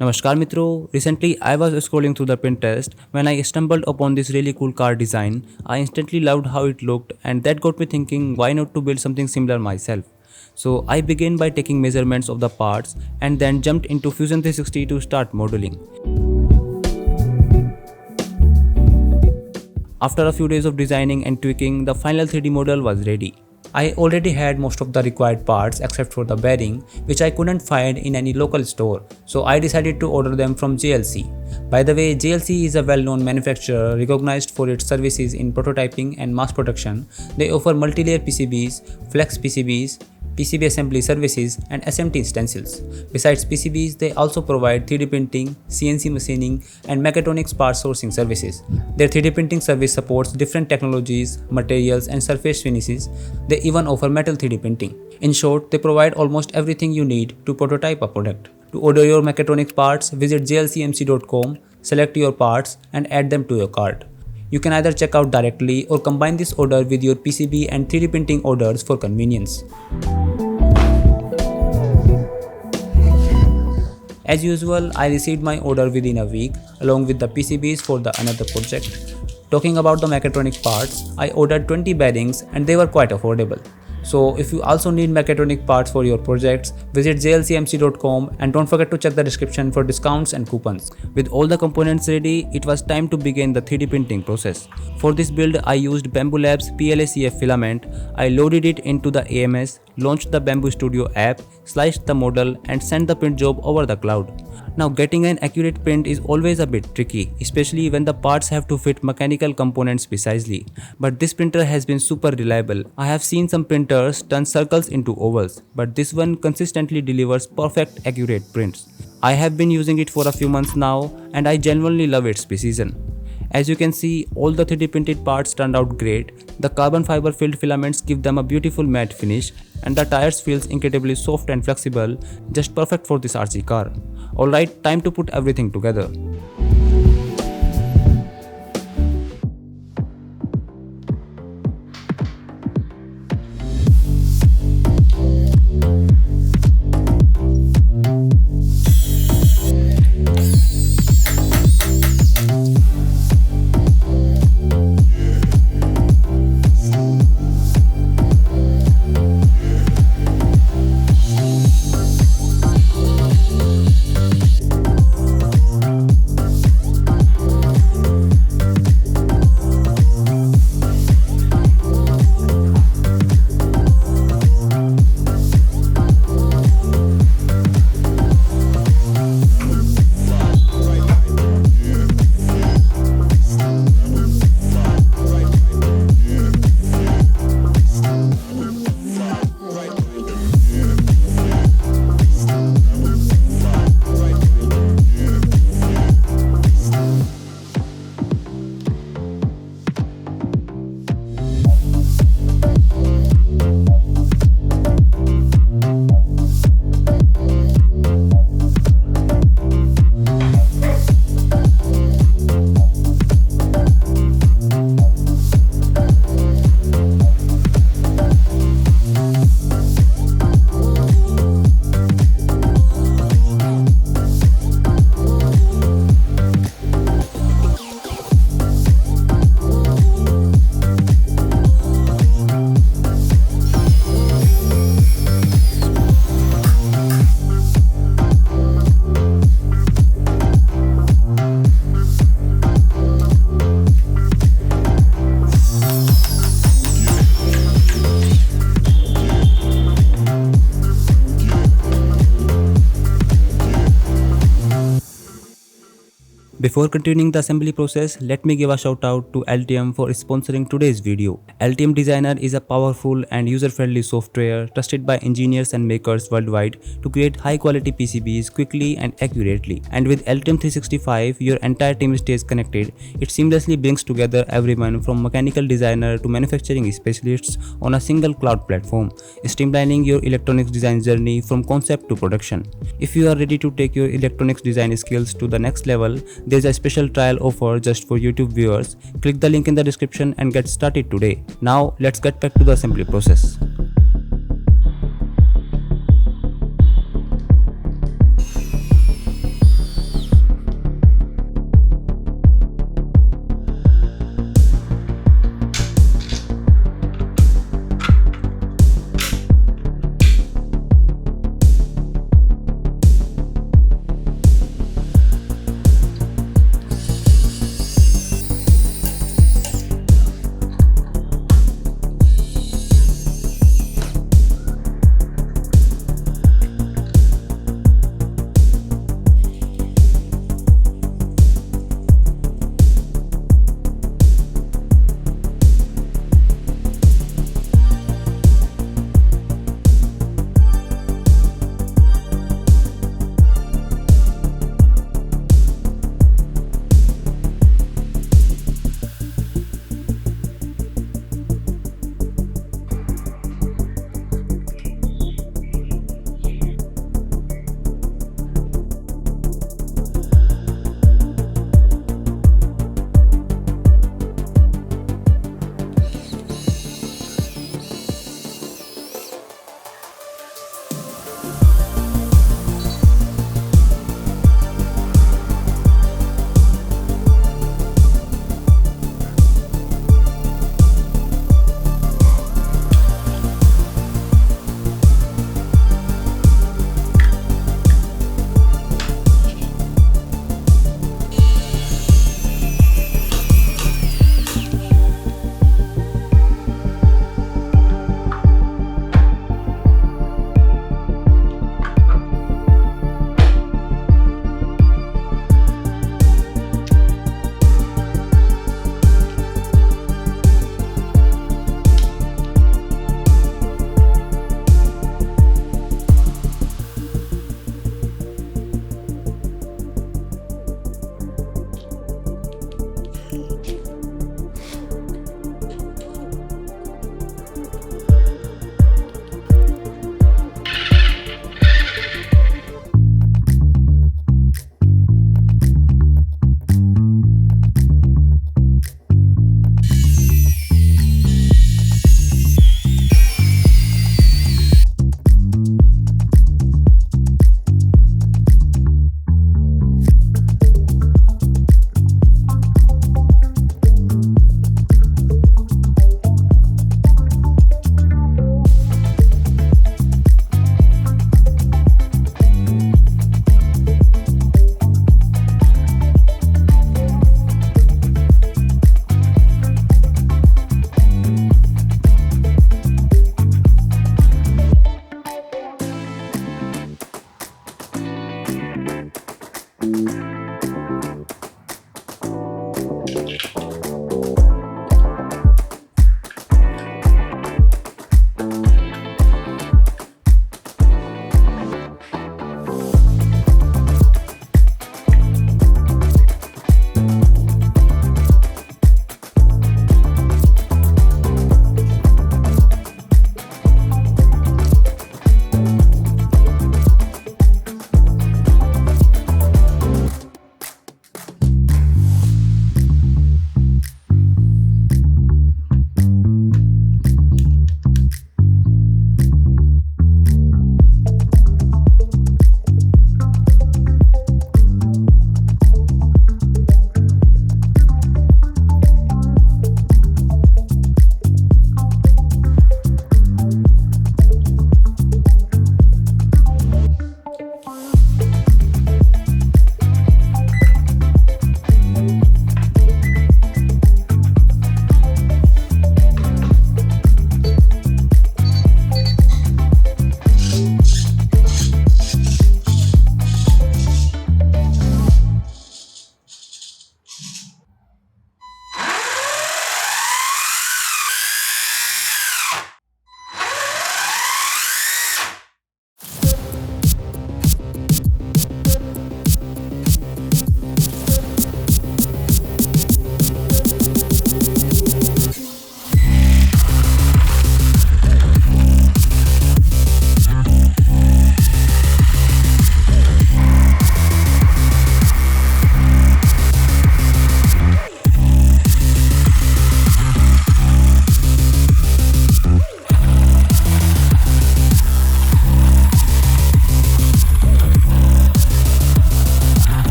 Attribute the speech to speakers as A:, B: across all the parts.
A: Namaskar Mitro. Recently I was scrolling through the Pinterest when I stumbled upon this really cool car design. I instantly loved how it looked and that got me thinking why not to build something similar myself. So I began by taking measurements of the parts and then jumped into Fusion 360 to start modeling. After a few days of designing and tweaking, the final 3D model was ready. I already had most of the required parts except for the bearing, which I couldn't find in any local store, so I decided to order them from JLC. By the way, JLC is a well-known manufacturer recognized for its services in prototyping and mass production. They offer multi-layer PCBs, flex PCBs, PCB assembly services, and SMT stencils. Besides PCBs, they also provide 3D printing, CNC machining, and mechatronics part sourcing services. Their 3D printing service supports different technologies, materials, and surface finishes. They even offer metal 3D printing. In short, they provide almost everything you need to prototype a product. To order your mechatronics parts, visit jlcmc.com, select your parts, and add them to your cart. You can either check out directly or combine this order with your PCB and 3D printing orders for convenience. As usual, I received my order within a week along with the PCBs for the another project. Talking about the mechatronic parts, I ordered 20 bearings and they were quite affordable. So if you also need mechatronic parts for your projects, visit jlcmc.com and don't forget to check the description for discounts and coupons. With all the components ready, it was time to begin the 3D printing process. For this build, I used Bamboo Labs PLACF filament. I loaded it into the AMS, launched the Bamboo Studio app, sliced the model and sent the print job over the cloud. Now getting an accurate print is always a bit tricky, especially when the parts have to fit mechanical components precisely. But this printer has been super reliable. I have seen some printers turn circles into ovals, but this one consistently delivers perfect accurate prints. I have been using it for a few months now and I genuinely love its precision. As you can see, all the 3D printed parts turned out great. The carbon fiber filled filaments give them a beautiful matte finish and the tires feels incredibly soft and flexible, just perfect for this RC car. Alright, time to put everything together. Before continuing the assembly process, let me give a shout out to Altium for sponsoring today's video. Altium Designer is a powerful and user-friendly software trusted by engineers and makers worldwide to create high-quality PCBs quickly and accurately. And with Altium 365, your entire team stays connected. It seamlessly brings together everyone from mechanical designer to manufacturing specialists on a single cloud platform, streamlining your electronics design journey from concept to production. If you are ready to take your electronics design skills to the next level, there's a special trial offer just for YouTube viewers. Click the link in the description and get started today. Now let's get back to the assembly process.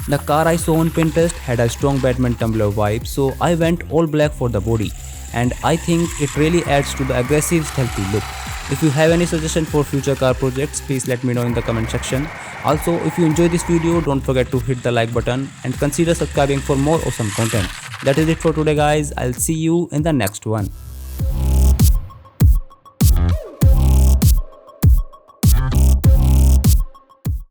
A: The car I saw on Pinterest had a strong Batman Tumbler vibe, so I went all black for the body, and I think it really adds to the aggressive stealthy look. If you have any suggestion for future car projects, please let me know in the comment section. Also, if you enjoyed this video, don't forget to hit the like button and consider subscribing for more awesome content. That is it for today guys, I'll see you in the next one.